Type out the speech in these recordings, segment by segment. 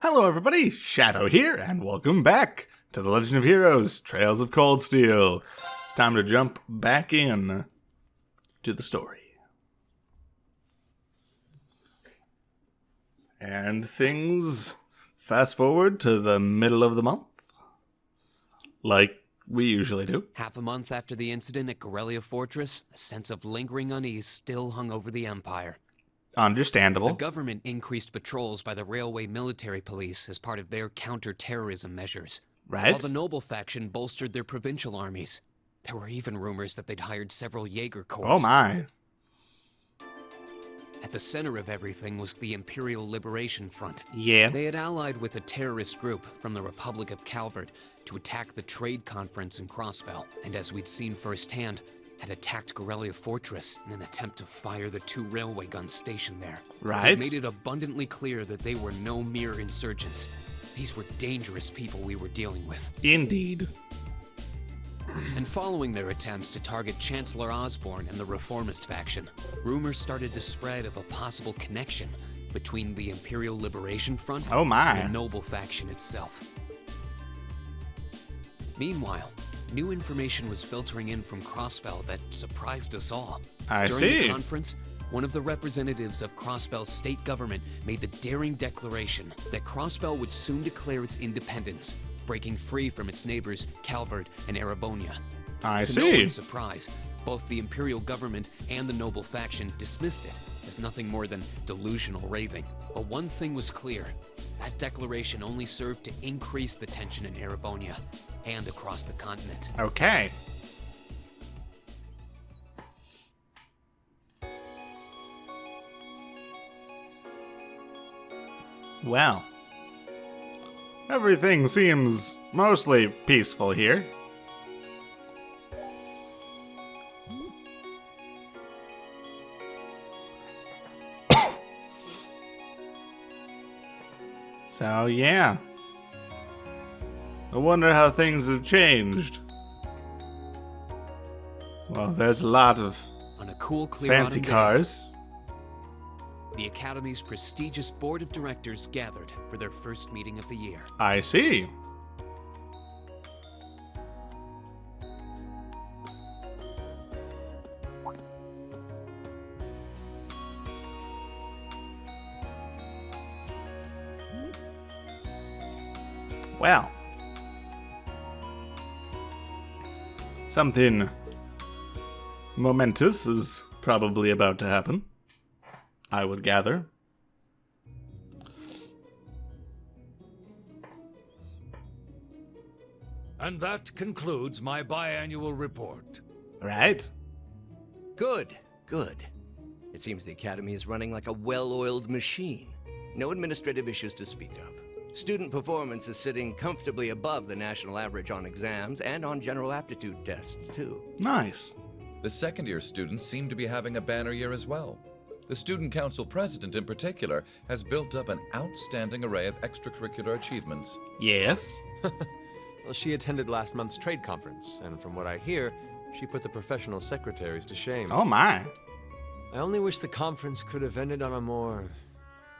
Hello everybody, Shadow here, and welcome back to The Legend of Heroes, Trails of Cold Steel. It's time to jump back in to the story. And things fast forward to the middle of the month, like we usually do. Half a month after the incident at Corellia Fortress, a sense of lingering unease still hung over the Empire. Understandable. The government increased patrols by the railway military police as part of their counter-terrorism measures. Right. While the noble faction bolstered their provincial armies. There were even rumors that they'd hired several Jaeger corps. Oh my. At the center of everything was the Imperial Liberation Front. Yeah. They had allied with a terrorist group from the Republic of Calvert to attack the trade conference in Crossbell. And as we'd seen firsthand, had attacked Corellia Fortress in an attempt to fire the 2 railway guns stationed there. Right. It made it abundantly clear that they were no mere insurgents. These were dangerous people we were dealing with. Indeed. And following their attempts to target Chancellor Osborne and the Reformist faction, rumors started to spread of a possible connection between the Imperial Liberation Front Oh my. and the noble faction itself. Meanwhile, new information was filtering in from Crossbell that surprised us all. During the conference, one of the representatives of Crossbell's state government made the daring declaration that Crossbell would soon declare its independence, breaking free from its neighbors Calvert and Erebonia. To no one's surprise, both the Imperial government and the noble faction dismissed it as nothing more than delusional raving. But one thing was clear. That declaration only served to increase the tension in Erebonia and across the continent. Okay. Well, everything seems mostly peaceful here. So, yeah. I wonder how things have changed. Well, there's a lot of On a cool, clear fancy autumn day, cars. the Academy's prestigious board of directors gathered for their first meeting of the year. I see. Well, something momentous is probably about to happen, I would gather. And that concludes my biannual report. Right? Good, good. It seems the Academy is running like a well-oiled machine. No administrative issues to speak of. Student performance is sitting comfortably above the national average on exams and on general aptitude tests, too. Nice. The second-year students seem to be having a banner year as well. The Student Council president, in particular, has built up an outstanding array of extracurricular achievements. Yes. Well, she attended last month's trade conference, and from what I hear, she put the professional secretaries to shame. Oh my. I only wish the conference could have ended on a more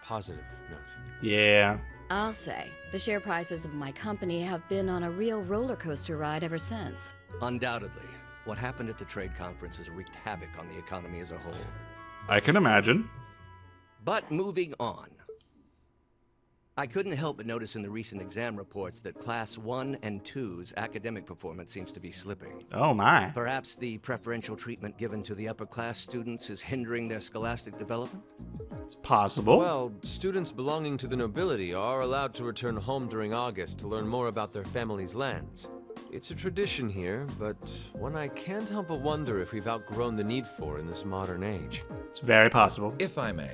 positive note. Yeah. I'll say, the share prices of my company have been on a real roller coaster ride ever since. Undoubtedly, what happened at the trade conference has wreaked havoc on the economy as a whole. I can imagine. But moving on. I couldn't help but notice in the recent exam reports that Class I and II's academic performance seems to be slipping. Oh my. Perhaps the preferential treatment given to the upper-class students is hindering their scholastic development? It's possible. Well, students belonging to the nobility are allowed to return home during August to learn more about their family's lands. It's a tradition here, but one I can't help but wonder if we've outgrown the need for in this modern age. It's very possible. If I may,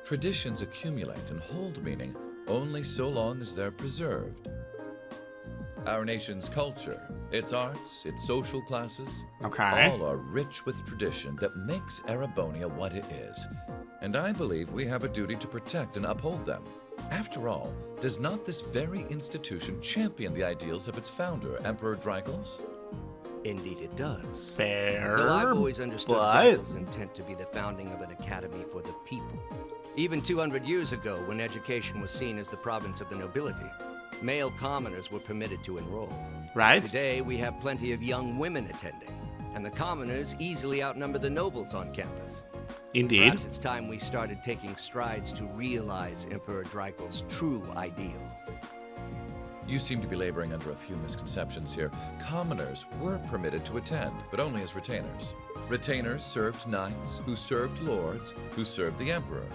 traditions accumulate and hold meaning only so long as they're preserved. Our nation's culture, its arts, its social classes, Okay. all are rich with tradition that makes Erebonia what it is. And I believe we have a duty to protect and uphold them. After all, does not this very institution champion the ideals of its founder, Emperor Drygles? Indeed it does. Fair. Though I've always understood but Drygles' intent to be the founding of an academy for the people. Even 200 years ago, when education was seen as the province of the nobility, male commoners were permitted to enroll. Right. Today, we have plenty of young women attending, and the commoners easily outnumber the nobles on campus. Indeed. Perhaps it's time we started taking strides to realize Emperor Dreikel's true ideal. You seem to be laboring under a few misconceptions here. Commoners were permitted to attend, but only as retainers. Retainers served knights, who served lords, who served the emperor.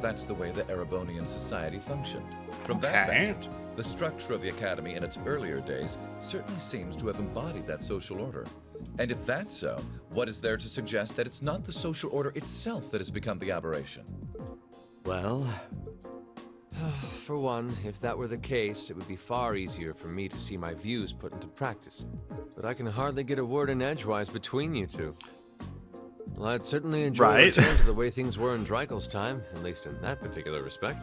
That's the way the Erebonian society functioned. From that vantage, the structure of the academy in its earlier days certainly seems to have embodied that social order. And if that's so, what is there to suggest that it's not the social order itself that has become the aberration? Well, For one, if that were the case, it would be far easier for me to see my views put into practice. But I can hardly get a word in edgewise between you two. Well, I'd certainly enjoy a return to the way things were in Dreikel's time, at least in that particular respect.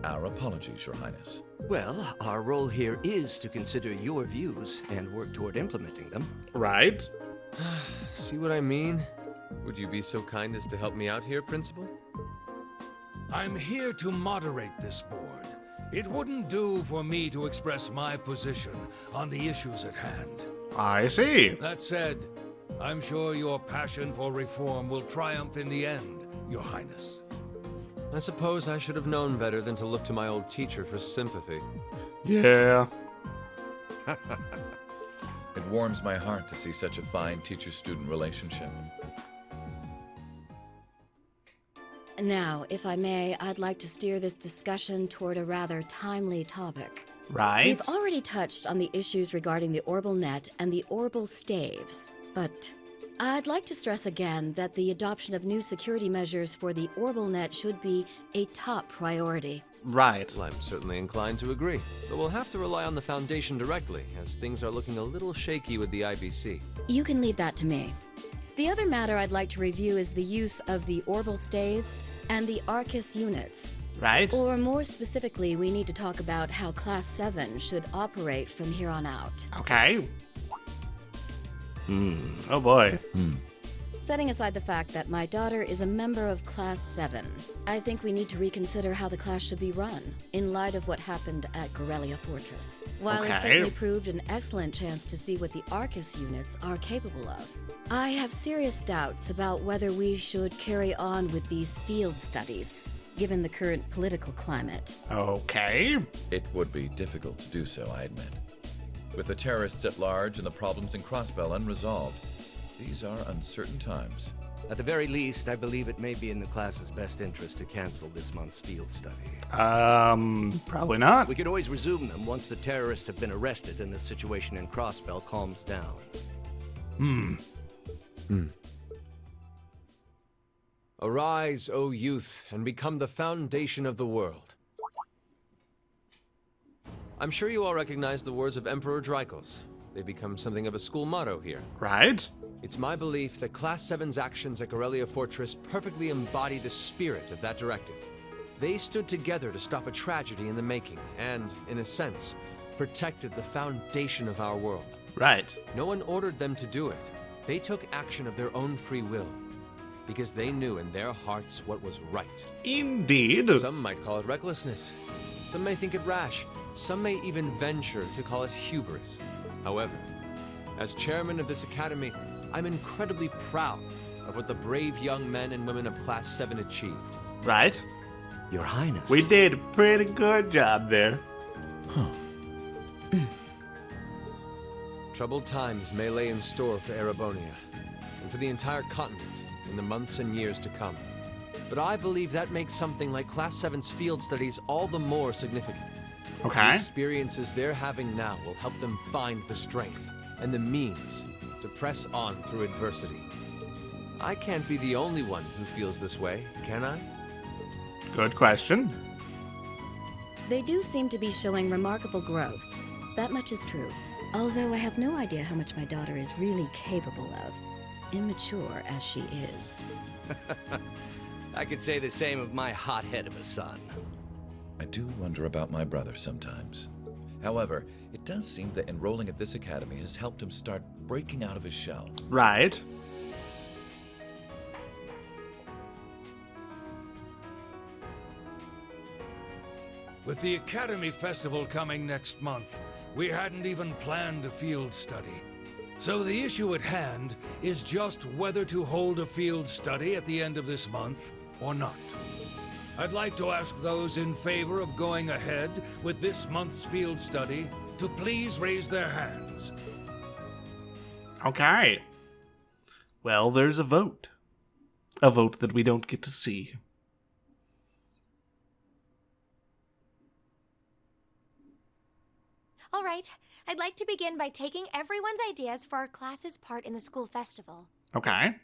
Our apologies, Your Highness. well, our role here is to consider your views and work toward implementing them. Right. See what I mean? Would you be so kind as to help me out here, Principal? I'm here to moderate this board. It wouldn't do for me to express my position on the issues at hand. I see. That said, I'm sure your passion for reform will triumph in the end, Your Highness. I suppose I should have known better than to look to my old teacher for sympathy. Yeah. It warms my heart to see such a fine teacher-student relationship. Now, if I may, I'd like to steer this discussion toward a rather timely topic. Right. We've already touched on the issues regarding the Orbal Net and the Orbal Staves, but I'd like to stress again that the adoption of new security measures for the Orbal Net should be a top priority. Right. Well, I'm certainly inclined to agree, but we'll have to rely on the Foundation directly, as things are looking a little shaky with the IBC. You can leave that to me. The other matter I'd like to review is the use of the Orbal Staves and the Arcus units. Right. Or more specifically, we need to talk about how Class 7 should operate from here on out. Okay. Oh boy. Setting aside the fact that my daughter is a member of Class 7, I think we need to reconsider how the class should be run, in light of what happened at Corellia Fortress. While it certainly proved an excellent chance to see what the Arcus units are capable of, I have serious doubts about whether we should carry on with these field studies, given the current political climate. Okay. It would be difficult to do so, I admit. With the terrorists at large and the problems in Crossbell unresolved, these are uncertain times. At the very least, I believe it may be in the class's best interest to cancel this month's field study. Probably not. We could always resume them once the terrorists have been arrested and the situation in Crossbell calms down. Arise, O youth, and become the foundation of the world. I'm sure you all recognize the words of Emperor Dreikel's. They become something of a school motto here. Right. It's my belief that Class 7's actions at Corellia Fortress perfectly embody the spirit of that directive. They stood together to stop a tragedy in the making and, in a sense, protected the foundation of our world. Right. No one ordered them to do it. They took action of their own free will, because they knew in their hearts what was right. Indeed. Some might call it recklessness. Some may think it rash. Some may even venture to call it hubris. However, as chairman of this academy, I'm incredibly proud of what the brave young men and women of Class 7 achieved. Right. Your Highness. We did a pretty good job there. Troubled times may lay in store for Erebonia, and for the entire continent in the months and years to come. But I believe that makes something like Class 7's field studies all the more significant. The Okay. experiences they're having now will help them find the strength and the means to press on through adversity. I can't be the only one who feels this way, can I? Good question. They do seem to be showing remarkable growth. That much is true. Although I have no idea how much my daughter is really capable of, immature as she is. I could say the same of my hothead of a son. I do wonder about my brother sometimes. However, it does seem that enrolling at this academy has helped him start breaking out of his shell. Right. With the Academy Festival coming next month, we hadn't even planned a field study. So the issue at hand is just whether to hold a field study at the end of this month or not. I'd like to ask those in favor of going ahead with this month's field study to please raise their hands. Okay. Well, there's a vote. A vote that we don't get to see. All right, I'd like to begin by taking everyone's ideas for our class's part in the school festival. Okay.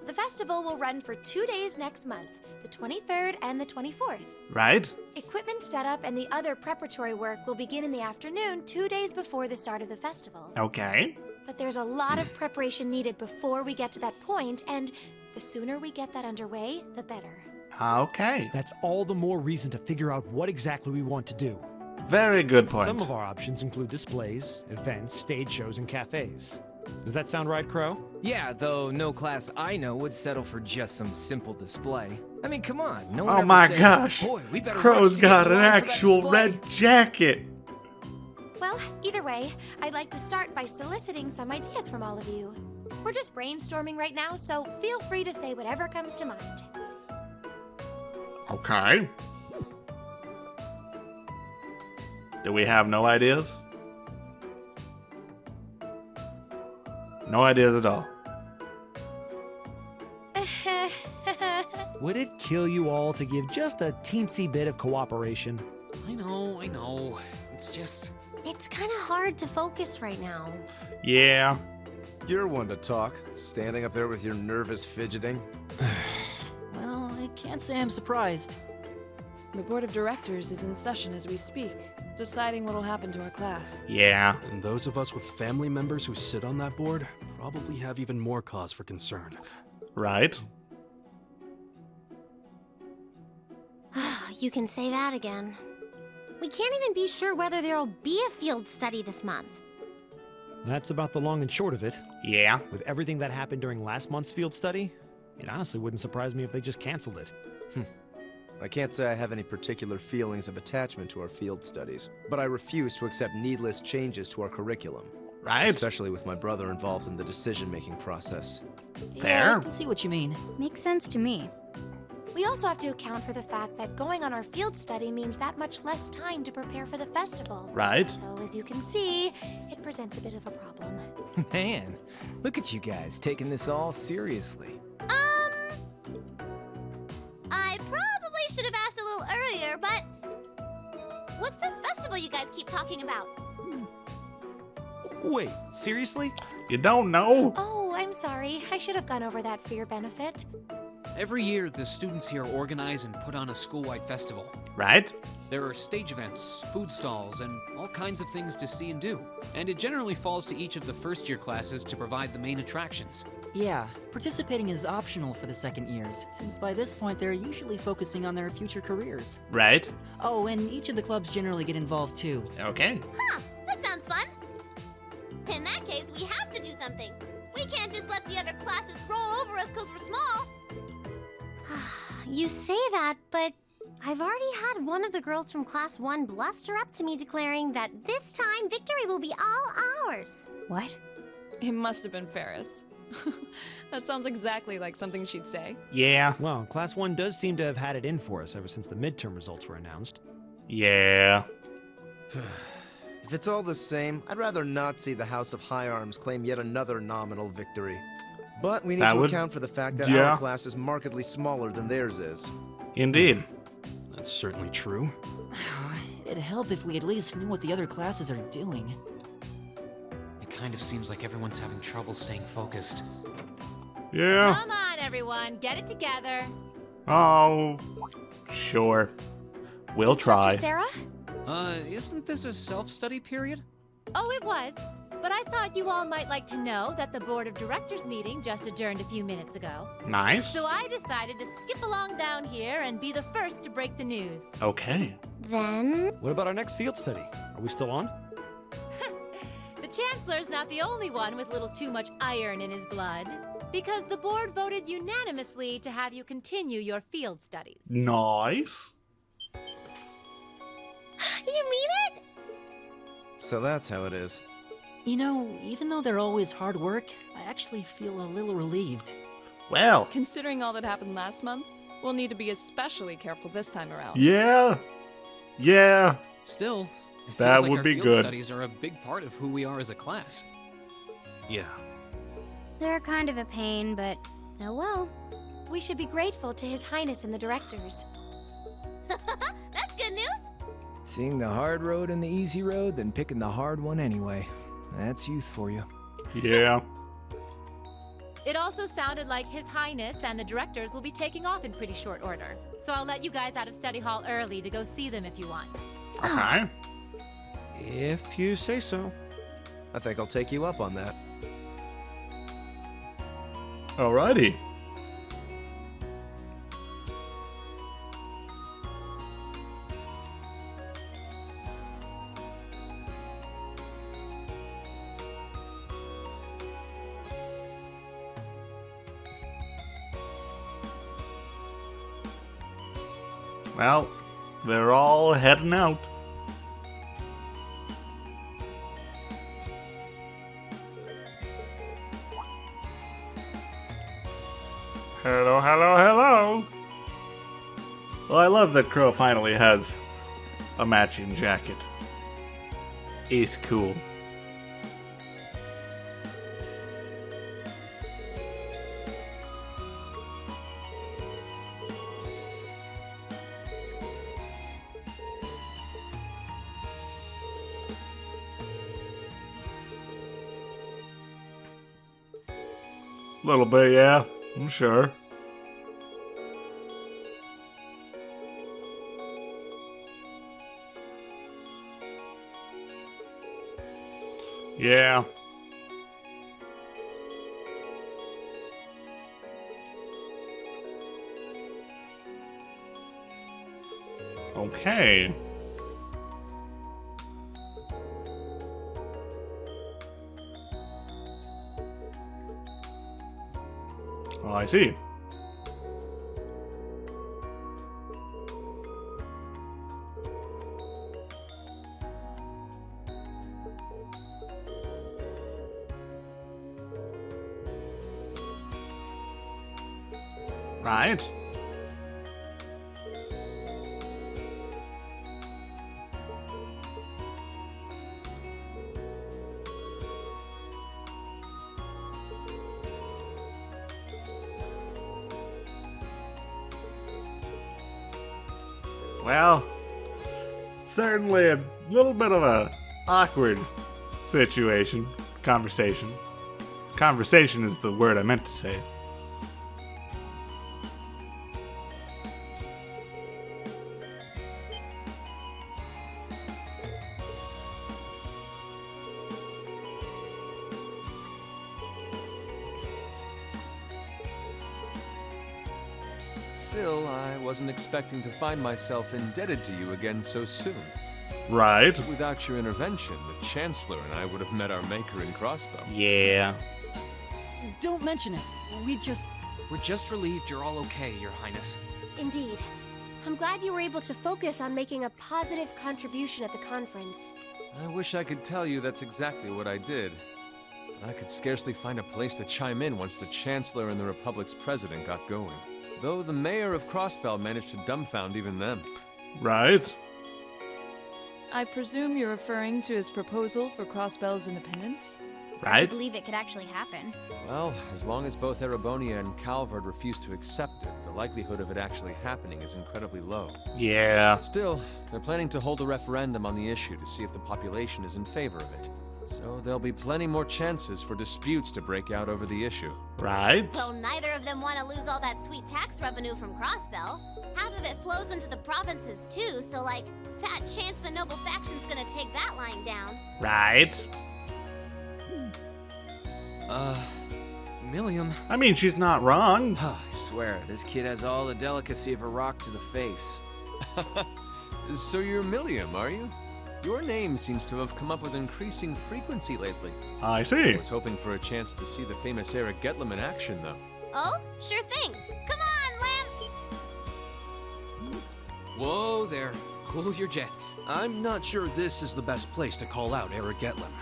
The festival will run for 2 days next month, the 23rd and the 24th. Right. Equipment setup and the other preparatory work will begin in the afternoon 2 days before the start of the festival. Okay. But there's a lot of preparation needed before we get to that point, and the sooner we get that underway, the better. Okay. That's all the more reason to figure out what exactly we want to do. Very good point. Some of our options include displays, events, stage shows, and cafes. Does that sound right, Crow? Yeah, though no class I know would settle for just some simple display. I mean, come on, no one Oh ever my said, gosh. Boy, we better Crow's rush to got get an in line for that actual display." red jacket. Well, either way, I'd like to start by soliciting some ideas from all of you. We're just brainstorming right now, so feel free to say whatever comes to mind. Okay. Do we have no ideas? No ideas at all. Would it kill you all to give just a teensy bit of cooperation? I know. It's just... It's kind of hard to focus right now. Yeah. You're one to talk, standing up there with your nervous fidgeting. Well, I can't say I'm surprised. The board of directors is in session as we speak, deciding what will happen to our class. Yeah. And those of us with family members who sit on that board probably have even more cause for concern. Right. You can say that again. We can't even be sure whether there'll be a field study this month. That's about the long and short of it. Yeah. With everything that happened during last month's field study, it honestly wouldn't surprise me if they just canceled it. I can't say I have any particular feelings of attachment to our field studies, but I refuse to accept needless changes to our curriculum. Right. Especially with my brother involved in the decision-making process. Yeah, I can see what you mean. Makes sense to me. We also have to account for the fact that going on our field study means that much less time to prepare for the festival. Right. So, as you can see, it presents a bit of a problem. Man, look at you guys taking this all seriously. I probably should have asked a little earlier, but what's this festival you guys keep talking about? Wait, seriously? You don't know? Oh, I'm sorry. I should have gone over that for your benefit. Every year, the students here organize and put on a school-wide festival. Right. There are stage events, food stalls, and all kinds of things to see and do. And it generally falls to each of the first-year classes to provide the main attractions. Yeah, participating is optional for the second years, since by this point they're usually focusing on their future careers. Right. Oh, and each of the clubs generally get involved too. Okay. Huh, that sounds fun. In that case, we have to do something. We can't just let the other classes roll over us because we're small. You say that, but I've already had one of the girls from Class 1 bluster up to me declaring that this time victory will be all ours. What? It must have been Ferris. That sounds exactly like something she'd say. Yeah. Well, Class 1 does seem to have had it in for us ever since the midterm results were announced. Yeah. If it's all the same, I'd rather not see the House of High Arms claim yet another nominal victory. But we need to account for the fact that our class is markedly smaller than theirs is. Indeed. That's certainly true. It'd help if we at least knew what the other classes are doing. It kind of seems like everyone's having trouble staying focused. Yeah. Come on, everyone. Get it together. Oh, sure. We'll try. Sarah? Isn't this a self-study period? Oh, it was. But I thought you all might like to know that the Board of Directors meeting just adjourned a few minutes ago. Nice. So I decided to skip along down here and be the first to break the news. Okay. Then? What about our next field study? Are we still on? The Chancellor's not the only one with a little too much iron in his blood. Because the board voted unanimously to have you continue your field studies. Nice. You mean it? So that's how it is. You know, even though they're always hard work, I actually feel a little relieved. Well, considering all that happened last month, we'll need to be especially careful this time around. Yeah. Yeah. Still, it feels that like would our be field good. Studies are a big part of who we are as a class. Yeah. They're kind of a pain, but oh well. We should be grateful to His Highness and the directors. That's good news. Seeing the hard road and the easy road, then picking the hard one anyway. That's youth for you. Yeah. It also sounded like His Highness and the directors will be taking off in pretty short order. So I'll let you guys out of study hall early to go see them if you want. Okay. If you say so. I think I'll take you up on that. Alrighty. Well, they're all heading out. Hello, hello, hello. Well, I love that Crow finally has a matching jacket. It's cool. Little bit, yeah, I'm sure. Yeah. Okay. Oh, I see. Right. Well, certainly a little bit of a awkward situation. Conversation. Conversation is the word I meant to say. Still, I wasn't expecting to find myself indebted to you again so soon. Right. Without your intervention, the Chancellor and I would have met our maker in Crossbow. Yeah. Don't mention it. We're just relieved you're all okay, Your Highness. Indeed. I'm glad you were able to focus on making a positive contribution at the conference. I wish I could tell you that's exactly what I did. But I could scarcely find a place to chime in once the Chancellor and the Republic's president got going. Though the mayor of Crossbell managed to dumbfound even them. Right. I presume you're referring to his proposal for Crossbell's independence? Right. To believe it could actually happen. Well, as long as both Erebonia and Calvard refuse to accept it, the likelihood of it actually happening is incredibly low. Yeah. Still, they're planning to hold a referendum on the issue to see if the population is in favor of it. So there'll be plenty more chances for disputes to break out over the issue. Right. Well, neither of them want to lose all that sweet tax revenue from Crossbell. Half of it flows into the provinces too, so like, fat chance the noble faction's gonna take that line down. Right. Milliam. I mean, she's not wrong. I swear, this kid has all the delicacy of a rock to the face. So you're Milliam, are you? Your name seems to have come up with increasing frequency lately. I see. I was hoping for a chance to see the famous Eric Getlem in action, though. Oh, sure thing. Come on, Lamp! Whoa there. Cool your jets. I'm not sure this is the best place to call out Eric Getlem.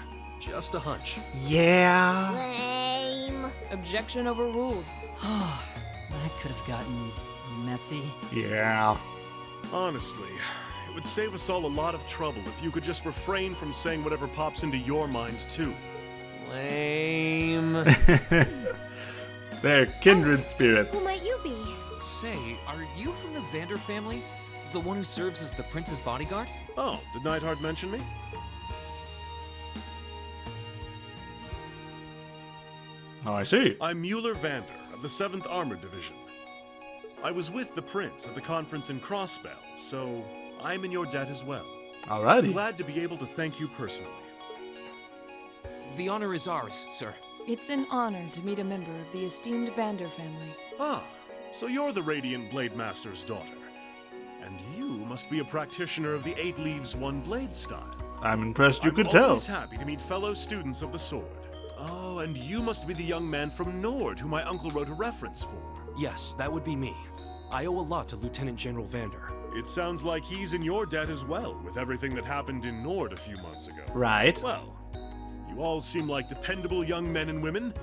Just a hunch. Yeah. Lame. Objection overruled. That could have gotten messy. Yeah. Honestly, it would save us all a lot of trouble if you could just refrain from saying whatever pops into your mind, too. Lame. They're kindred spirits. Who might you be? Say, are you from the Vander family? The one who serves as the prince's bodyguard? Oh, did Neidhart mention me? Oh, I see. I'm Mueller Vander of the 7th Armored Division. I was with the prince at the conference in Crossbell, so I'm in your debt as well. Alrighty. Glad to be able to thank you personally. The honor is ours, sir. It's an honor to meet a member of the esteemed Vander family. Ah, so you're the Radiant Blade Master's daughter. And you must be a practitioner of the 8 Leaves, 1 Blade style. I'm impressed you could I'm tell. always happy to meet fellow students of the sword. Oh, and you must be the young man from Nord who my uncle wrote a reference for. Yes, that would be me. I owe a lot to Lieutenant General Vander. It sounds like he's in your debt as well, with everything that happened in Nord a few months ago. Right. Well, you all seem like dependable young men and women.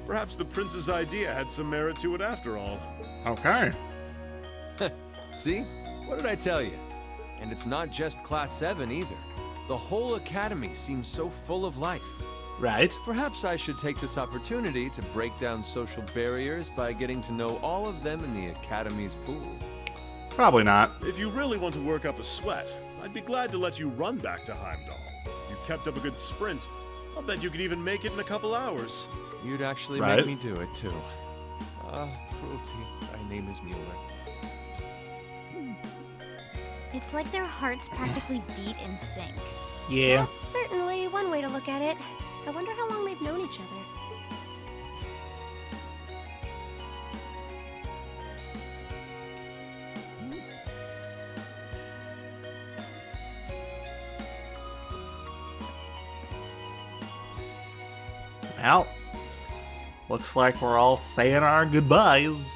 Perhaps the prince's idea had some merit to it after all. Okay. See? What did I tell you? And it's not just Class 7 either. The whole academy seems so full of life. Right. Perhaps I should take this opportunity to break down social barriers by getting to know all of them in the academy's pool. Probably not. If you really want to work up a sweat, I'd be glad to let you run back to Heimdall. If you kept up a good sprint, I'll bet you could even make it in a couple hours. You'd actually Right. make me do it, too. Cruelty. Thy name is Mueller. It's like their hearts practically beat in sync. Yeah. That's certainly one way to look at it. I wonder how long they've known each other. Well, looks like we're all saying our goodbyes.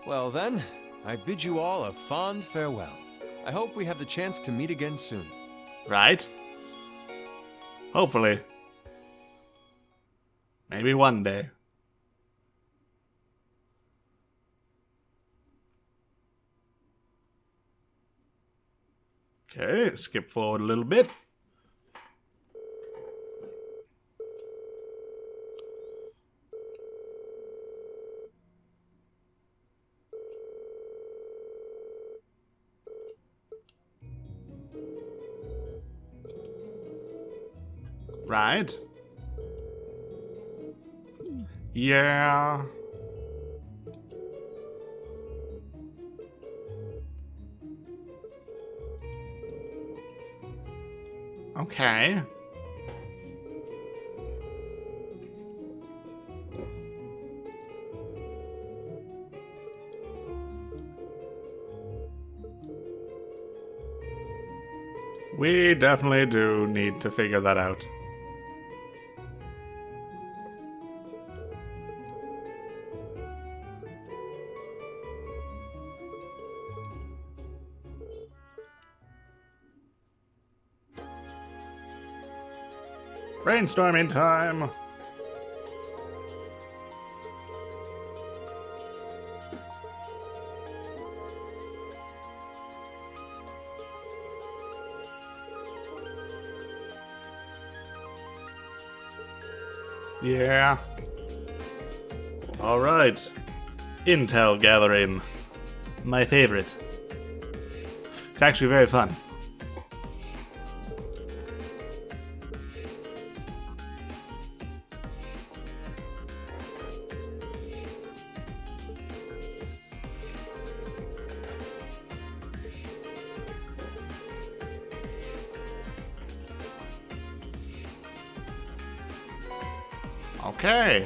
Well then, I bid you all a fond farewell. I hope we have the chance to meet again soon. Right? Hopefully. Maybe one day. Okay, skip forward a little bit. Right. Yeah. Okay. We definitely do need to figure that out. Brainstorming time! Yeah. Alright. Intel gathering. My favorite. It's actually very fun. Okay.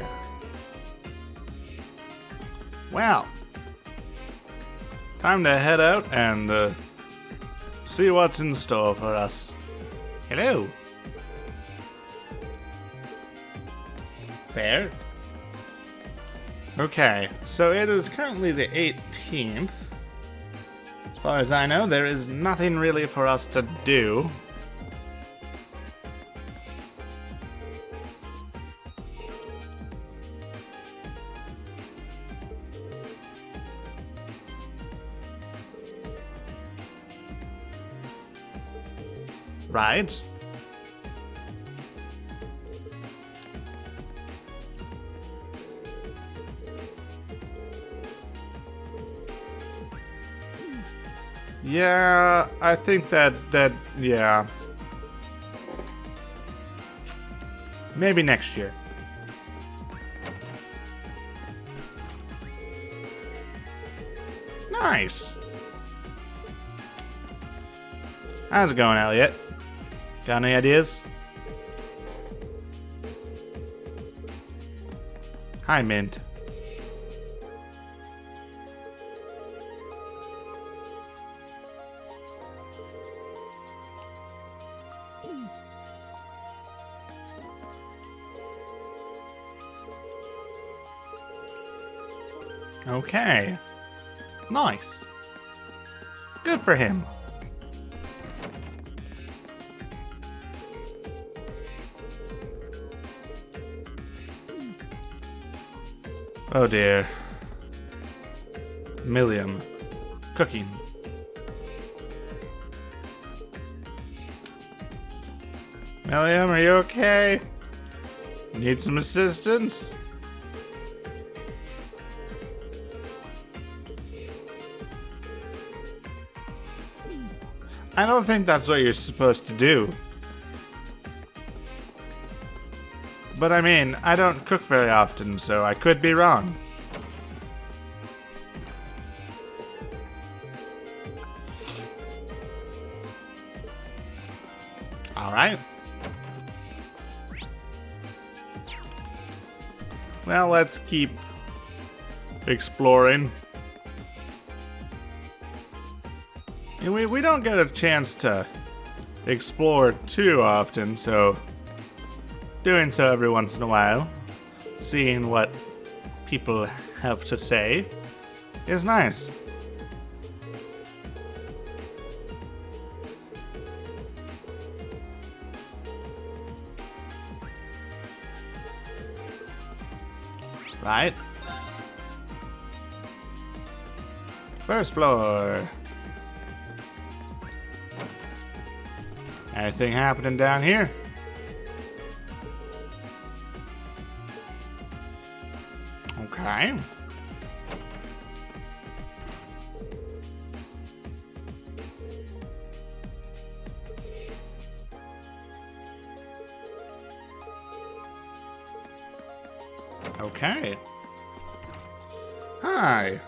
Well, time to head out and see what's in store for us. Hello. Fair. Okay, so it is currently the 18th. As far as I know, there is nothing really for us to do. Right? Yeah, I think that yeah. Maybe next year. Nice. How's it going, Elliot? Got any ideas? Hi, Mint. Okay. Nice. Good for him. Oh dear. Milliam. Cooking. Milliam, are you okay? Need some assistance? I don't think that's what you're supposed to do. But I mean, I don't cook very often, so I could be wrong. Alright. Well, let's keep exploring. And we don't get a chance to explore too often, so doing so every once in a while, seeing what people have to say, is nice. Right? First floor. Anything happening down here? Okay. Okay. Hi.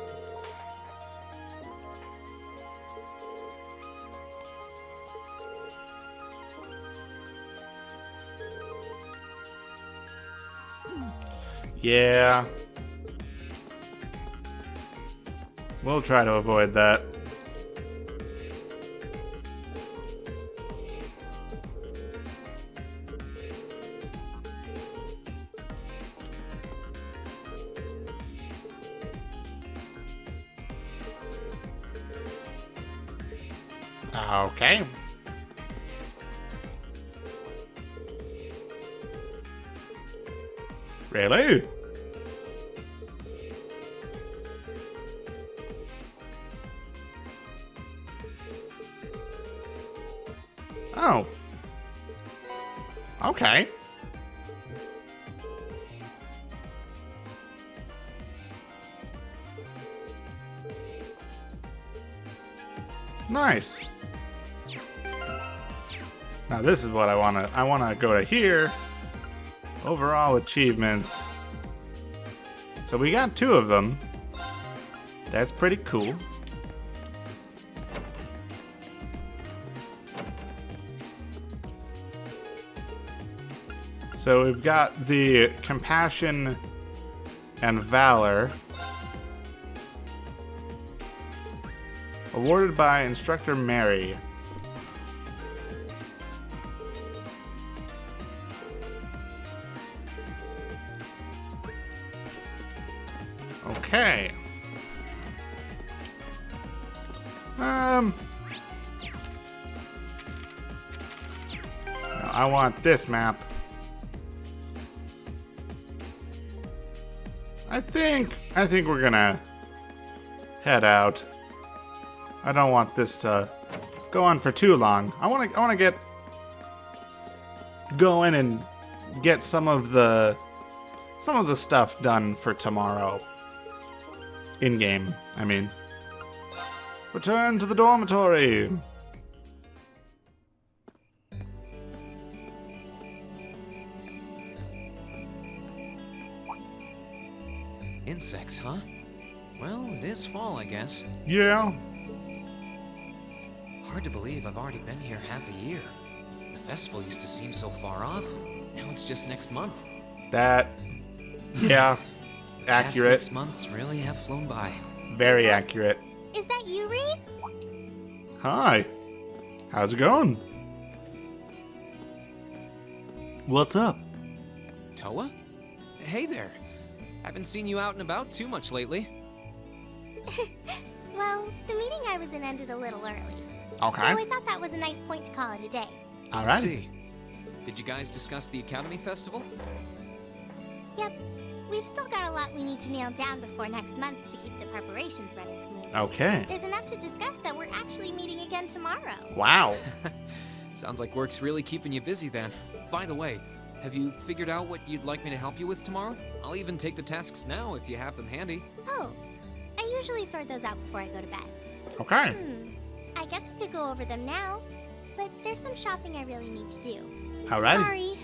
Yeah. We'll try to avoid that. Okay. Really? Oh. Okay. Nice. Now this is what I wanna go to here. Overall achievements. So we got 2 of them. That's pretty cool. So we've got the compassion and valor. Awarded by Instructor Mary. Okay. I want this map. I think we're gonna head out. I don't want this to go on for too long. I wanna get going and get some of the stuff done for tomorrow. In game, I mean. Return to the dormitory. Insects, huh? Well, it is fall, I guess. Yeah. Hard to believe I've already been here half a year. The festival used to seem so far off. Now it's just next month. Yeah. Accurate. Past 6 months really have flown by. Very accurate. Is that you, Reed? Hi. How's it going? What's up? Toa? Hey there. Haven't seen you out and about too much lately. Well, the meeting I was in ended a little early. Okay. So I thought that was a nice point to call it a day. All right. See. Did you guys discuss the Academy Festival? Yep. We've still got a lot we need to nail down before next month to keep the preparations running smooth. Okay. There's enough to discuss that we're actually meeting again tomorrow. Wow. Sounds like work's really keeping you busy then. By the way, have you figured out what you'd like me to help you with tomorrow? I'll even take the tasks now if you have them handy. Oh, I usually sort those out before I go to bed. Okay. I guess I could go over them now, but there's some shopping I really need to do. All right. Sorry.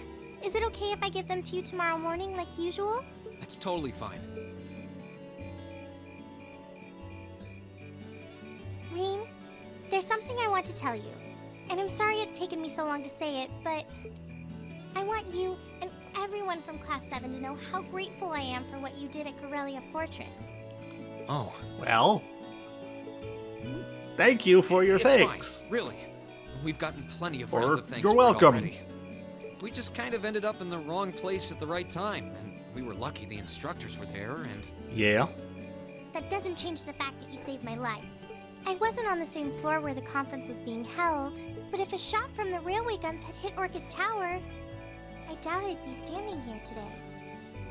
Is it okay if I give them to you tomorrow morning like usual? That's totally fine. Reen, there's something I want to tell you. And I'm sorry it's taken me so long to say it, but I want you and everyone from Class 7 to know how grateful I am for what you did at Corellia Fortress. Oh. Well, thank you for your thanks. Fine, really. We've gotten plenty of rounds of thanks you're for welcome. it already. We just kind of ended up in the wrong place at the right time, and we were lucky the instructors were there, and... Yeah? That doesn't change the fact that you saved my life. I wasn't on the same floor where the conference was being held, but if a shot from the railway guns had hit Orcus Tower, I doubt I'd be standing here today.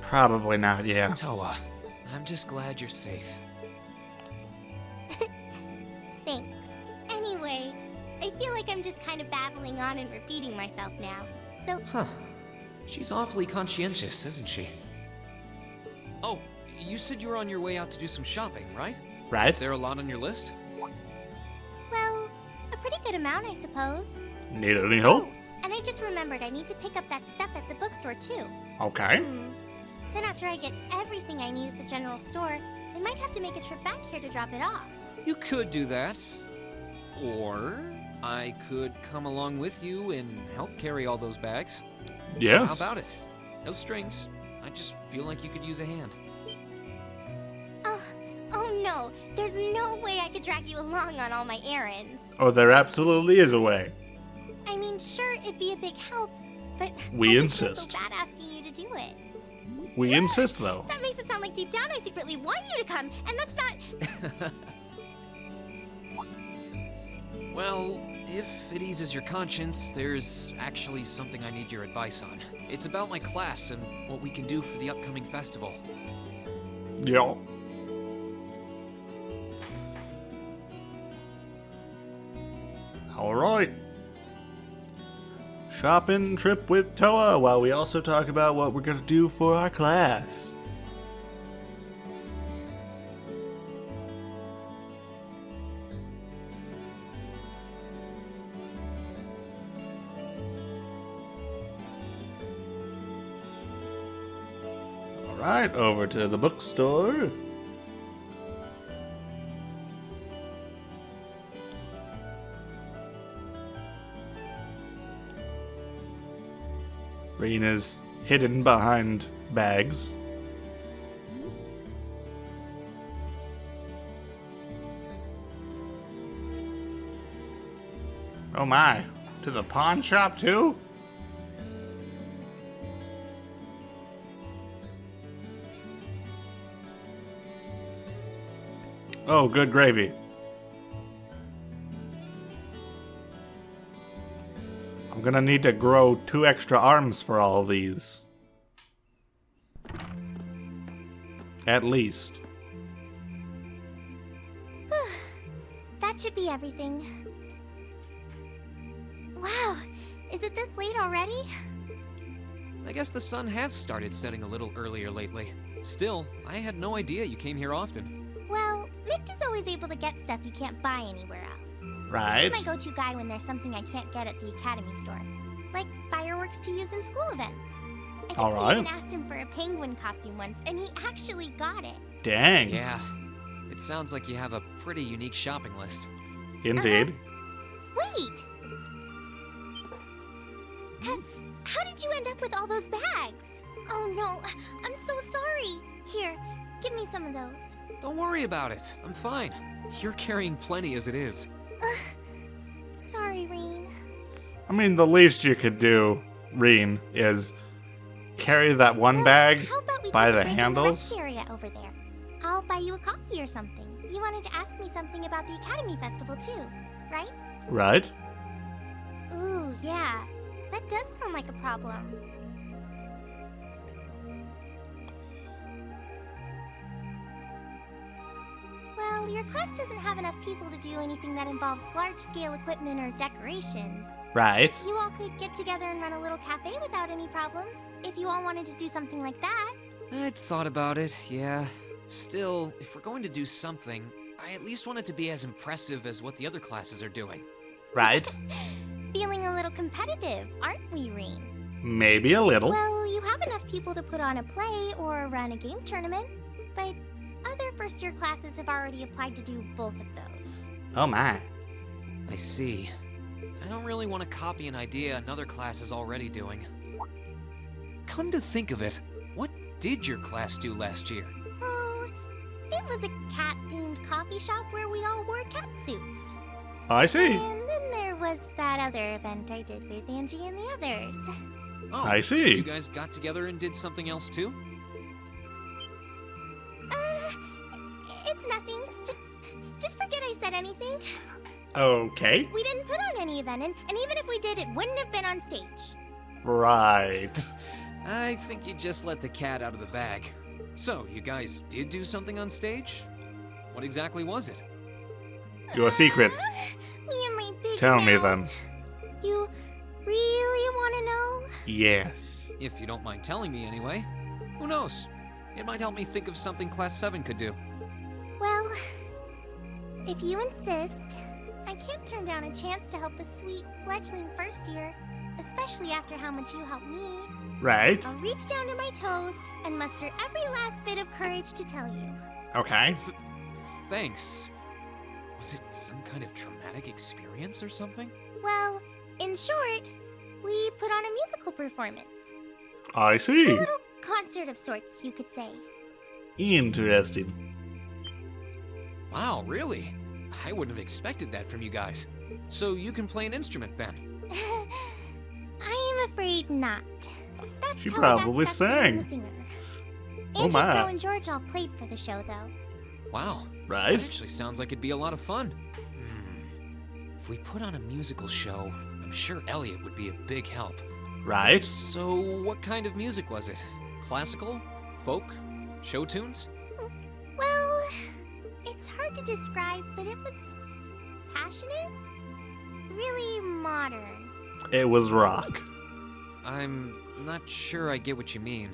Probably not, yeah. Toa, I'm just glad you're safe. Thanks. Anyway, I feel like I'm just kind of babbling on and repeating myself now, so... Huh. She's awfully conscientious, isn't she? Oh, you said you were on your way out to do some shopping, right? Right. Is there a lot on your list? Well, a pretty good amount, I suppose. Need any help? Oh, and I just remembered I need to pick up that stuff at the bookstore, too. Okay. Then after I get everything I need at the general store, I might have to make a trip back here to drop it off. You could do that. Or I could come along with you and help carry all those bags. Yes. So how about it? No strings. I just feel like you could use a hand. Oh no, there's no way I could drag you along on all my errands. Oh, there absolutely is a way. I mean, sure, it'd be a big help, but We I just feel insist. so bad asking you to do it. We insist, though. That makes it sound like deep down I secretly want you to come, and that's not... Well, if it eases your conscience, there's actually something I need your advice on. It's about my class and what we can do for the upcoming festival. Yeah. All right. Shopping trip with Toa while we also talk about what we're going to do for our class. All right, over to the bookstore. Rena's hidden behind bags. Oh my. To the pawn shop too? Oh, good gravy. I'm gonna need to grow 2 extra arms for all of these. At least. That should be everything. Wow, is it this late already? I guess the sun has started setting a little earlier lately. Still, I had no idea you came here often. Well, Mick is always able to get stuff you can't buy anywhere else. Right. He's my go-to guy when there's something I can't get at the Academy store. Like fireworks to use in school events. I think I even asked him for a penguin costume once, and he actually got it. Dang. Yeah. It sounds like you have a pretty unique shopping list. Indeed. Wait! How did you end up with all those bags? Oh no, I'm so sorry. Here, give me some of those. Don't worry about it. I'm fine. You're carrying plenty as it is. Sorry, Reen. I mean, the least you could do, Reen, is carry that one bag by the handles. The rest area over there. I'll buy you a coffee or something. You wanted to ask me something about the Academy Festival too, right? Right. Ooh, yeah. That does sound like a problem. Well, your class doesn't have enough people to do anything that involves large-scale equipment or decorations. Right. You all could get together and run a little cafe without any problems, if you all wanted to do something like that. I'd thought about it, yeah. Still, if we're going to do something, I at least want it to be as impressive as what the other classes are doing. Right. Feeling a little competitive, aren't we, Reen? Maybe a little. Well, you have enough people to put on a play or run a game tournament, but other first-year classes have already applied to do both of those. Oh my. I see. I don't really want to copy an idea another class is already doing. Come to think of it, what did your class do last year? Oh, it was a cat-themed coffee shop where we all wore cat suits. I see. And then there was that other event I did with Angie and the others. Oh, I see. You guys got together and did something else too? It's nothing. Just forget I said anything. Okay. We didn't put on any event, and even if we did, it wouldn't have been on stage. Right. I think you just let the cat out of the bag. So, you guys did do something on stage? What exactly was it? Your secrets. Me and my big Tell me mouth. them. You really want to know? Yes. If you don't mind telling me anyway. Who knows? It might help me think of something Class 7 could do. Well, if you insist, I can't turn down a chance to help a sweet, fledgling first year, especially after how much you helped me. Right. I'll reach down to my toes and muster every last bit of courage to tell you. Okay. Thanks. Was it some kind of traumatic experience or something? Well, in short, we put on a musical performance. I see. A little concert of sorts, you could say. Interesting. Wow, really? I wouldn't have expected that from you guys. So you can play an instrument then? I am afraid not. That's She how probably I got stuck being sang. the singer. Oh Angie, my. Crow, and George all played for the show, though. Wow. Right. That actually sounds like it'd be a lot of fun. If we put on a musical show, I'm sure Elliot would be a big help. Right. So what kind of music was it? Classical? Folk? Show tunes? Well, it's hard to describe, but it was passionate. Really modern. It was rock. I'm not sure I get what you mean.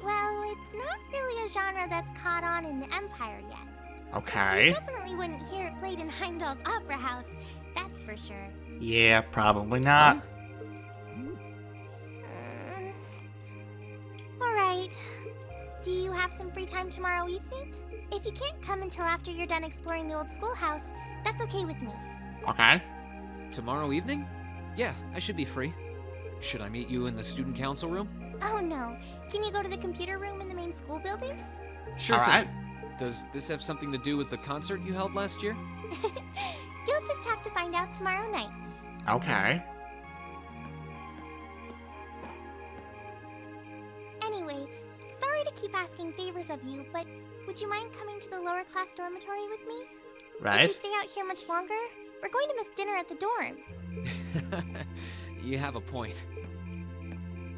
Well, it's not really a genre that's caught on in the Empire yet. Okay. You definitely wouldn't hear it played in Heimdall's Opera House, that's for sure. Yeah, probably not. Alright. Do you have some free time tomorrow evening? If you can't come until after you're done exploring the old schoolhouse, that's okay with me. Okay. Tomorrow evening? Yeah, I should be free. Should I meet you in the student council room? Oh no. Can you go to the computer room in the main school building? Sure All thing. right. Does this have something to do with the concert you held last year? You'll just have to find out tomorrow night. Okay. Anyway, sorry to keep asking favors of you, but would you mind coming to the lower class dormitory with me? Right. If we stay out here much longer, we're going to miss dinner at the dorms. You have a point.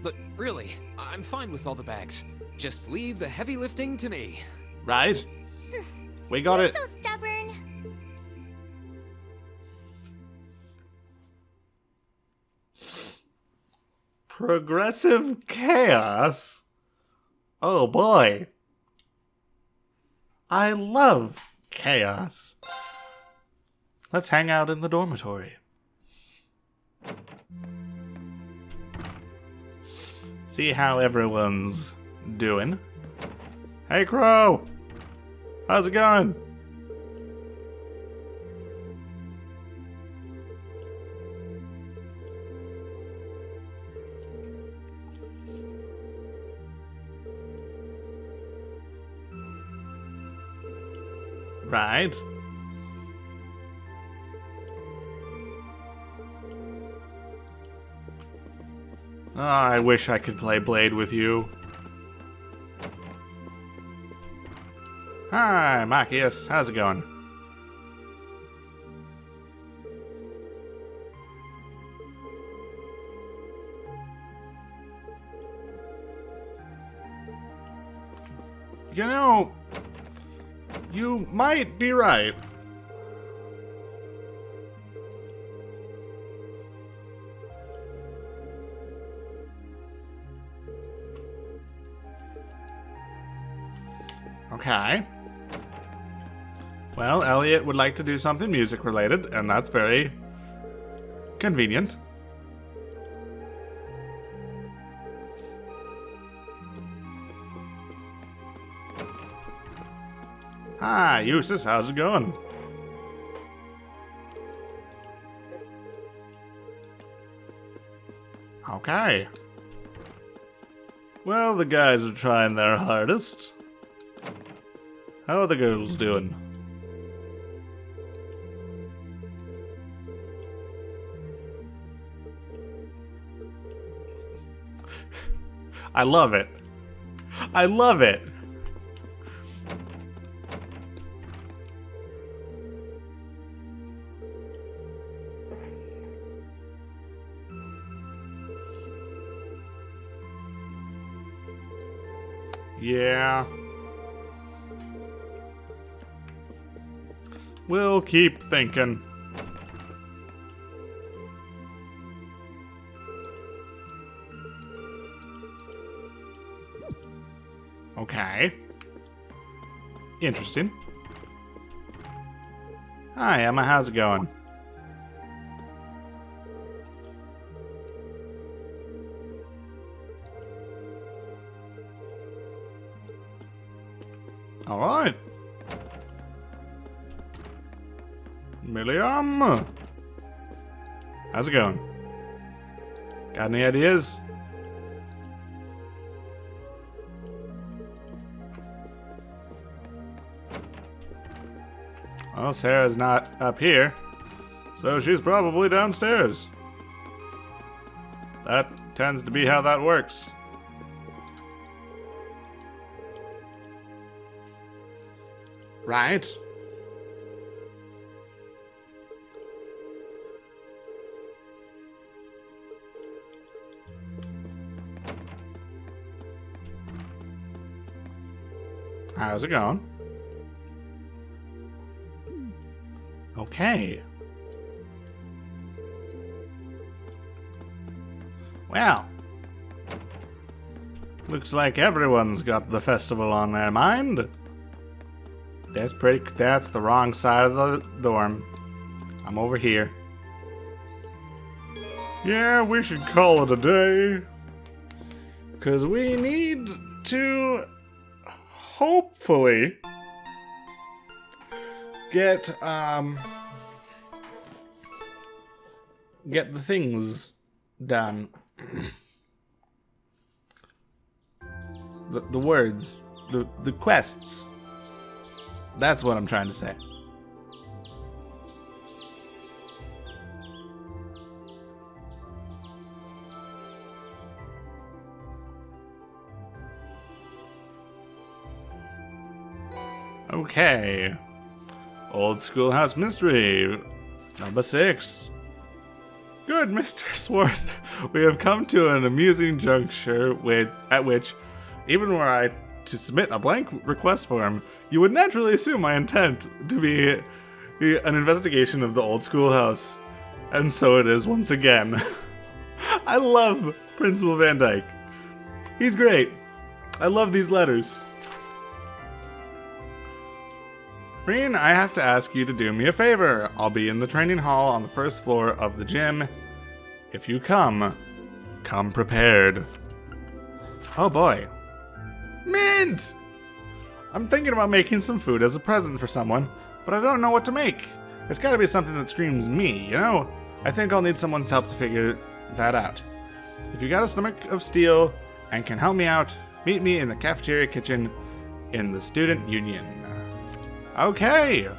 But really, I'm fine with all the bags. Just leave the heavy lifting to me. Right? We got it. You're so stubborn. Progressive chaos? Oh boy. I love chaos. Let's hang out in the dormitory. See how everyone's doing. Hey, Crow! How's it going? Right. Oh, I wish I could play Blade with you. Hi, Machias. How's it going? You know, you might be right. Okay. Well, Elliot would like to do something music related, and that's very convenient. Hi, Eustace, how's it going? Okay. Well, the guys are trying their hardest. How are the girls doing? I love it. I love it. Yeah. We'll keep thinking. Okay. Interesting. Hi, Emma. How's it going? All right. Milliam. How's it going? Got any ideas? Well, Sarah's not up here, so she's probably downstairs. That tends to be how that works. Right? How's it going? Okay. Well, looks like everyone's got the festival on their mind. That's the wrong side of the dorm. I'm over here. Yeah, we should call it a day. 'Cause we need to hopefully get the things done. the words, the quests. That's what I'm trying to say. Okay. Old Schoolhouse Mystery, number 6. Good, Mr. Swartz. We have come to an amusing juncture at which, even were I to submit a blank request form, you would naturally assume my intent to be an investigation of the old schoolhouse. And so it is once again. I love Principal Van Dyke. He's great. I love these letters. Reen, I have to ask you to do me a favor. I'll be in the training hall on the first floor of the gym. If you come prepared. Oh boy. Mint! I'm thinking about making some food as a present for someone, but I don't know what to make. It's gotta be something that screams me, you know? I think I'll need someone's help to figure that out. If you got a stomach of steel and can help me out, meet me in the cafeteria kitchen in the student union. Okay.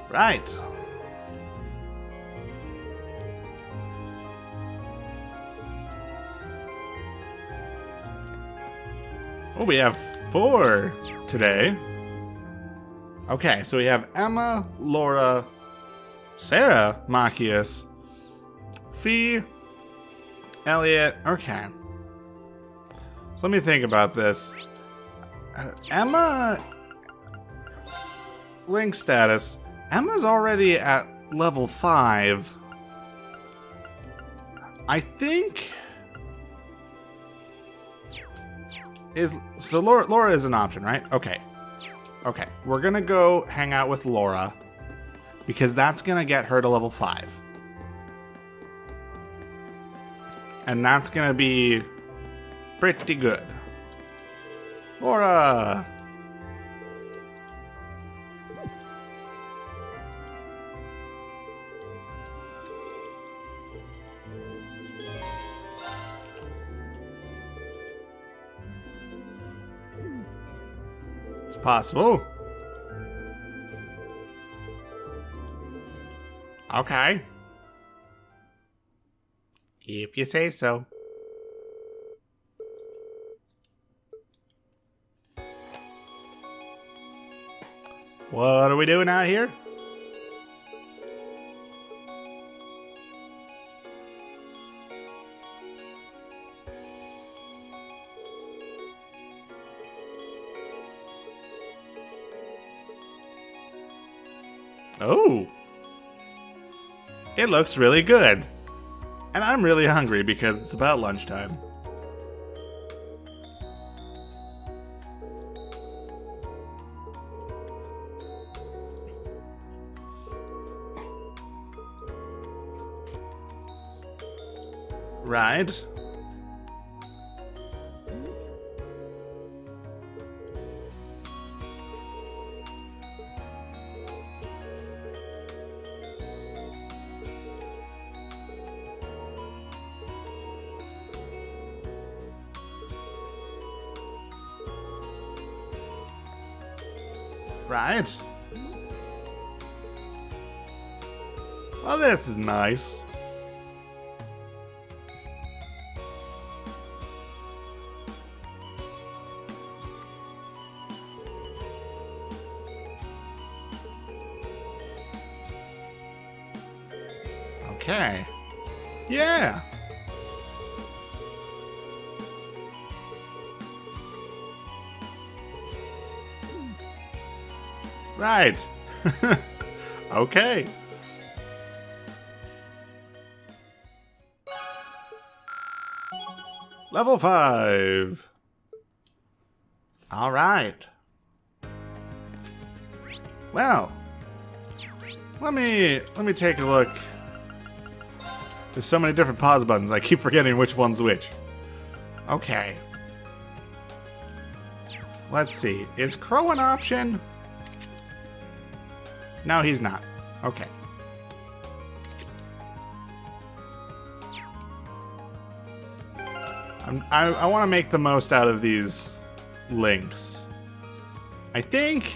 Right. Oh, we have 4 today. Okay, so we have Emma, Laura, Sarah, Machias, Fee, Elliot. Okay. So let me think about this. Emma, link status. Emma's already at level 5. I think so Laura is an option, right? Okay. Okay. We're gonna go hang out with Laura because that's gonna get her to level 5. And that's gonna be pretty good. Laura! It's possible. Okay. If you say so. What are we doing out here? Oh. It looks really good. And I'm really hungry because it's about lunchtime. Right. Right. Well, this is nice. Okay. Yeah. Right. Okay. Level 5. All right. Well, let me take a look. There's so many different pause buttons, I keep forgetting which one's which. Okay. Let's see. Is Crow an option? No, he's not. Okay. I want to make the most out of these links. I think...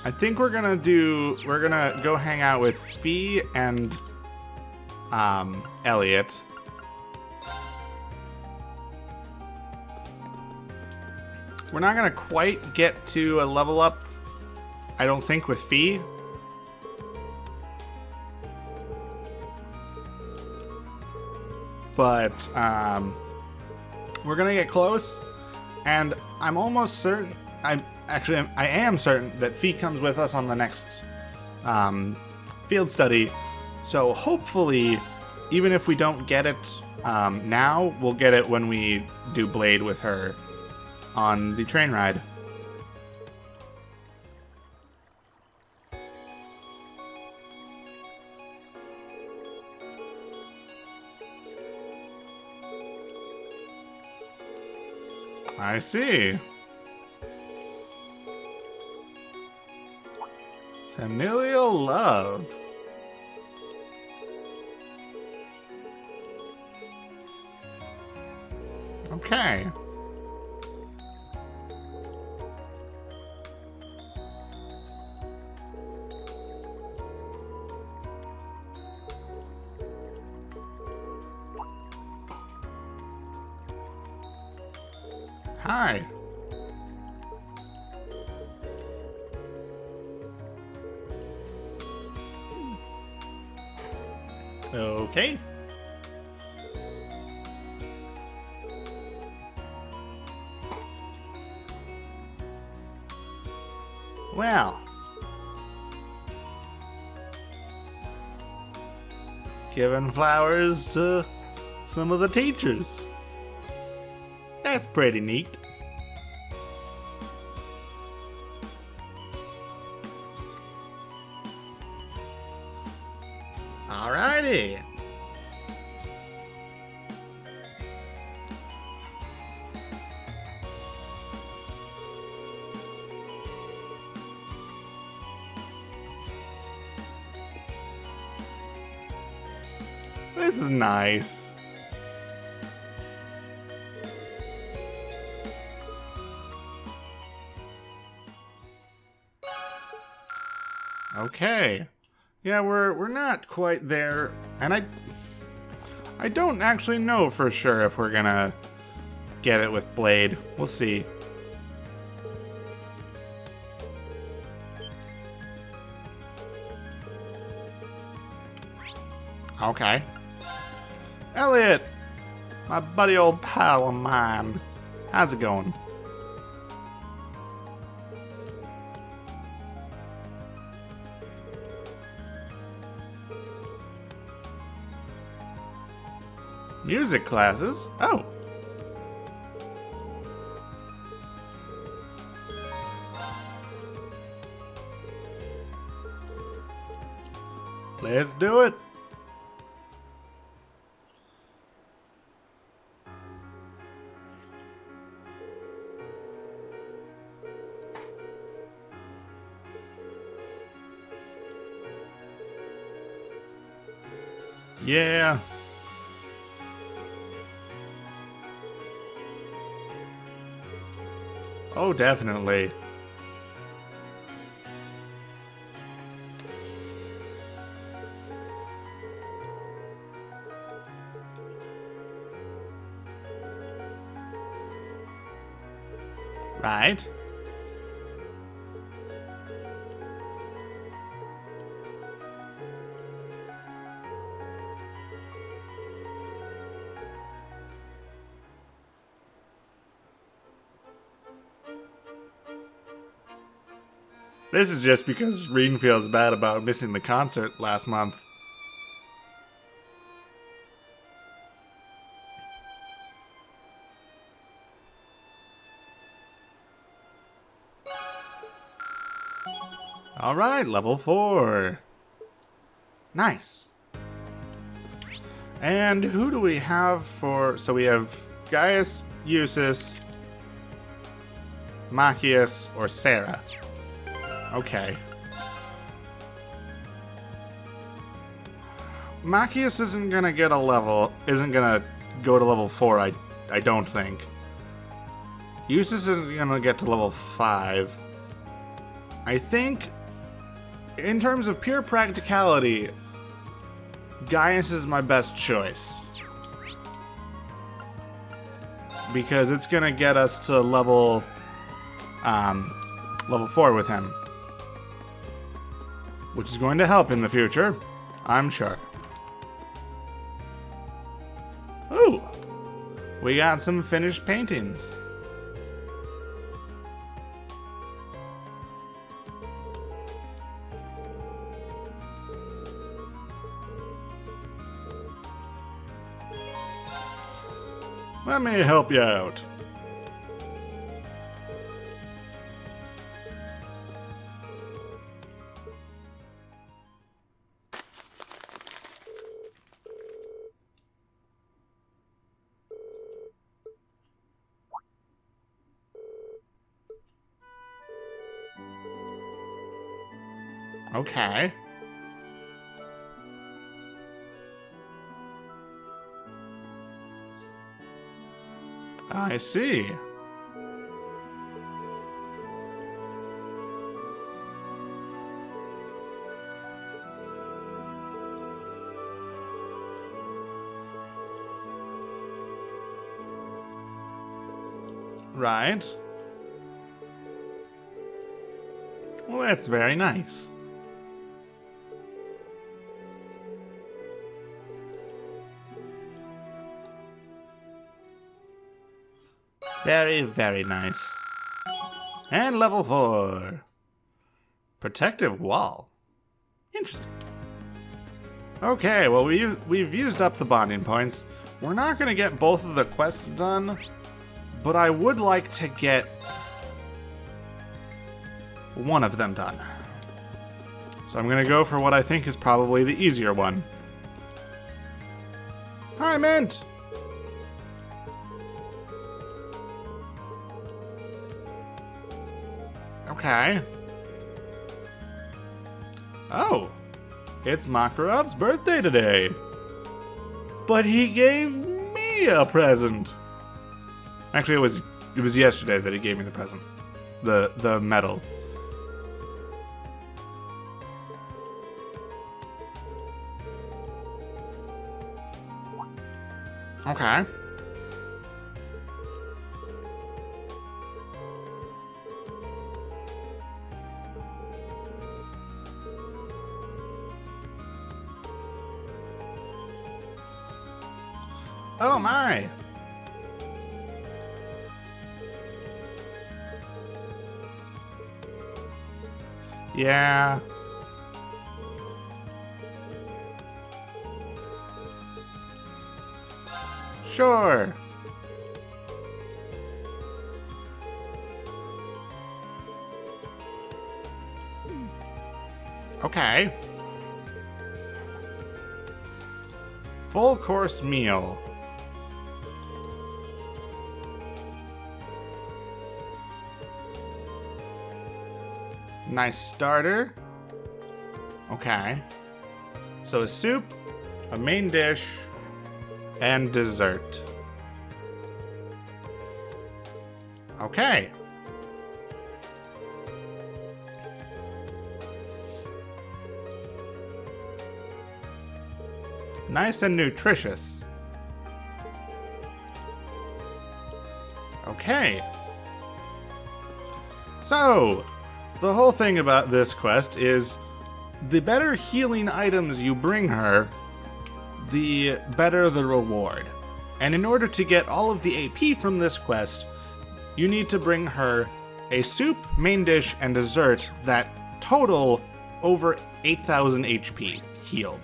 I think we're gonna go hang out with Fee and Elliot. We're not gonna quite get to a level up, I don't think, with Fee. But we're gonna get close, and I'm almost certain. I am certain that Fee comes with us on the next field study. So hopefully, even if we don't get it now, we'll get it when we do Blade with her on the train ride. I see. Familial love. Okay. Hi. Okay. Well. Giving flowers to some of the teachers. That's pretty neat. Alrighty. This is nice. Okay. Yeah, we're not quite there, and I don't actually know for sure if we're gonna get it with Blade. We'll see. Okay. Elliot! My buddy old pal of mine. How's it going? Music classes? Oh. Let's do it. Yeah. Oh, definitely. Right. This is just because Reen feels bad about missing the concert last month. Alright, level 4. Nice. And who do we have for... So we have Gaius, Eustace, Machias, or Sarah. Okay. Machias isn't gonna go to level 4, I don't think. Eustace is gonna get to level 5. I think, in terms of pure practicality, Gaius is my best choice. Because it's gonna get us to level 4 with him. Which is going to help in the future, I'm sure. Ooh! We got some finished paintings. Let me help you out. Okay. I see. Right. Well, that's very nice. Very, very nice. And level 4. Protective wall. Interesting. Okay, well we've used up the bonding points. We're not going to get both of the quests done, but I would like to get one of them done. So I'm going to go for what I think is probably the easier one. Hi, Mint! Okay. Oh, it's Makarov's birthday today. But he gave me a present. Actually, it was yesterday that he gave me the present. The medal. Okay. Oh my! Yeah. Sure. Okay. Full course meal. Nice starter. Okay. So a soup, a main dish, and dessert. Okay. Nice and nutritious. Okay. So, the whole thing about this quest is the better healing items you bring her, the better the reward. And in order to get all of the AP from this quest, you need to bring her a soup, main dish, and dessert that total over 8,000 HP healed.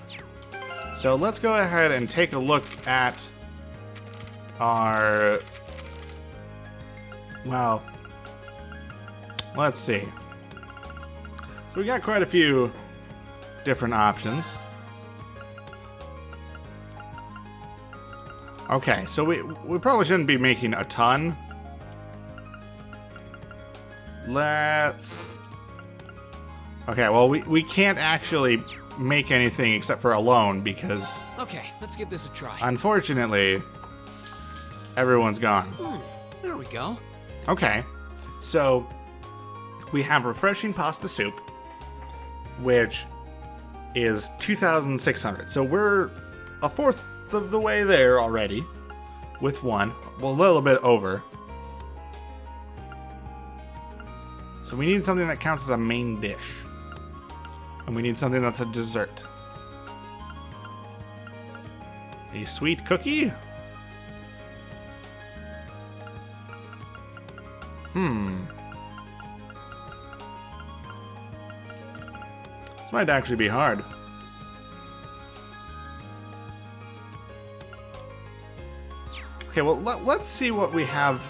So let's go ahead and take a look at our... Well, let's see. So we got quite a few different options. Okay, so we probably shouldn't be making a ton. Let's... Okay, well, we can't actually make anything except for a loan because... Okay, let's give this a try. Unfortunately, everyone's gone. There we go. Okay, so we have refreshing pasta soup, which is 2,600. So we're a fourth of the way there already with one. Well, a little bit over. So we need something that counts as a main dish. And we need something that's a dessert. A sweet cookie? This might actually be hard. Okay, well, let's see what we have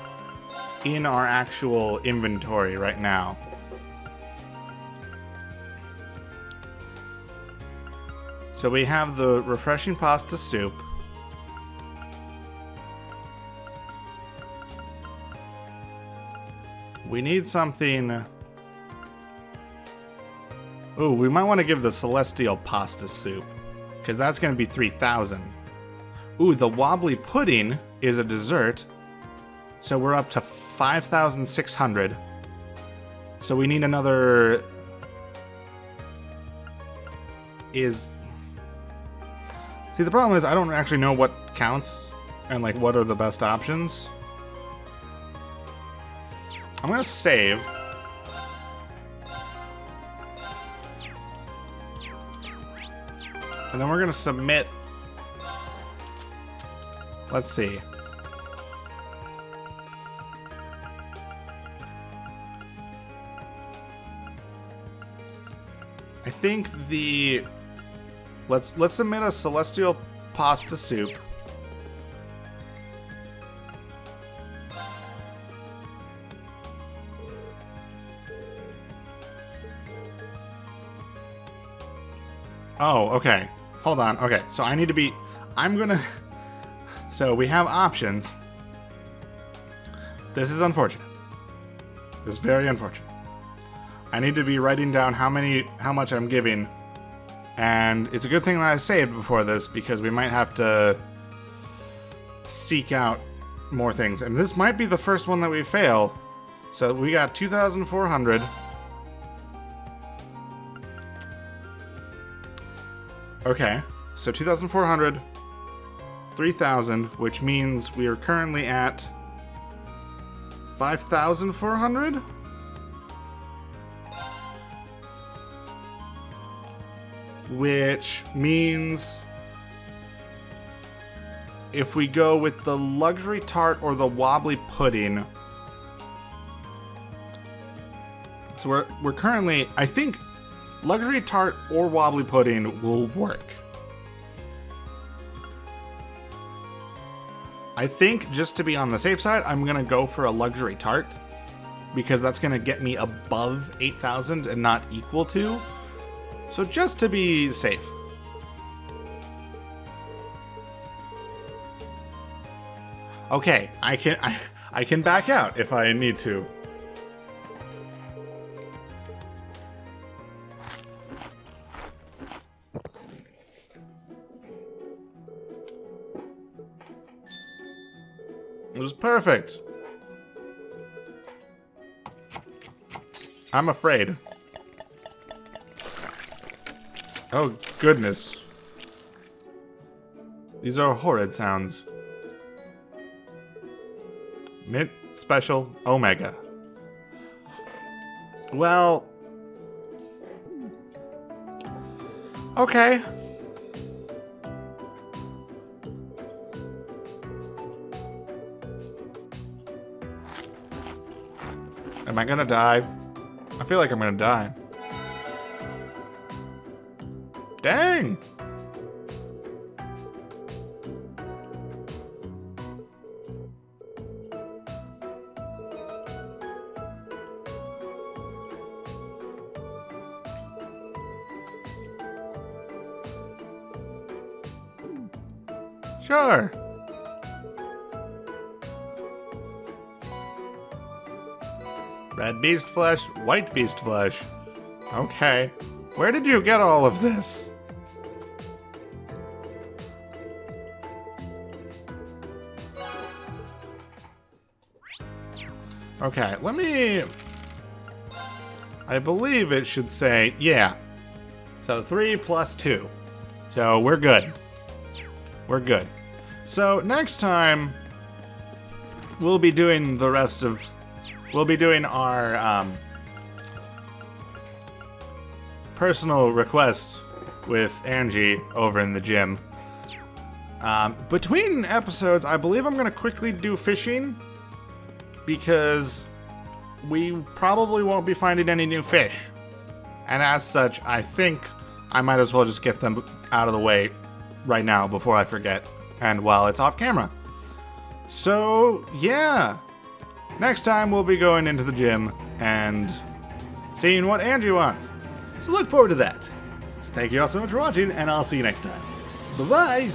in our actual inventory right now. So we have the refreshing pasta soup. We need something... Ooh, we might want to give the celestial pasta soup, because that's going to be 3,000. Ooh, the wobbly pudding is a dessert, so we're up to 5,600. So we need another... See, the problem is I don't actually know what counts and like what are the best options. I'm gonna save. And then we're gonna submit. Let's see. I think the let's submit a celestial pasta soup. Oh, okay. Hold on. Okay, so I need to be... So we have options. This is unfortunate. This is very unfortunate. I need to be writing down how much I'm giving. And it's a good thing that I saved before this, because we might have to seek out more things. And this might be the first one that we fail. So we got 2,400. Okay, so 2,400, 3,000, which means we are currently at 5,400? Which means if we go with the luxury tart or the wobbly pudding, so we're currently, I think luxury tart or wobbly pudding will work. I think just to be on the safe side, I'm gonna go for a luxury tart, because that's gonna get me above 8,000 and not equal to. So just to be safe. Okay, I can back out if I need to. It was perfect. I'm afraid. Oh, goodness. These are horrid sounds. Mint Special Omega. Well... Okay. Am I gonna die? I feel like I'm gonna die. Dang! Sure. Red beast flesh, white beast flesh. Okay. Where did you get all of this? Okay, let me... I believe it should say, yeah. So 3 plus 2. So we're good. We're good. So next time, we'll be doing the rest of... We'll be doing our personal request with Angie over in the gym. Between episodes, I believe I'm going to quickly do fishing because we probably won't be finding any new fish. And as such, I think I might as well just get them out of the way right now before I forget and while it's off camera. So, yeah. Next time we'll be going into the gym and seeing what Angie wants. So look forward to that. So thank you all so much for watching, and I'll see you next time. Bye-bye!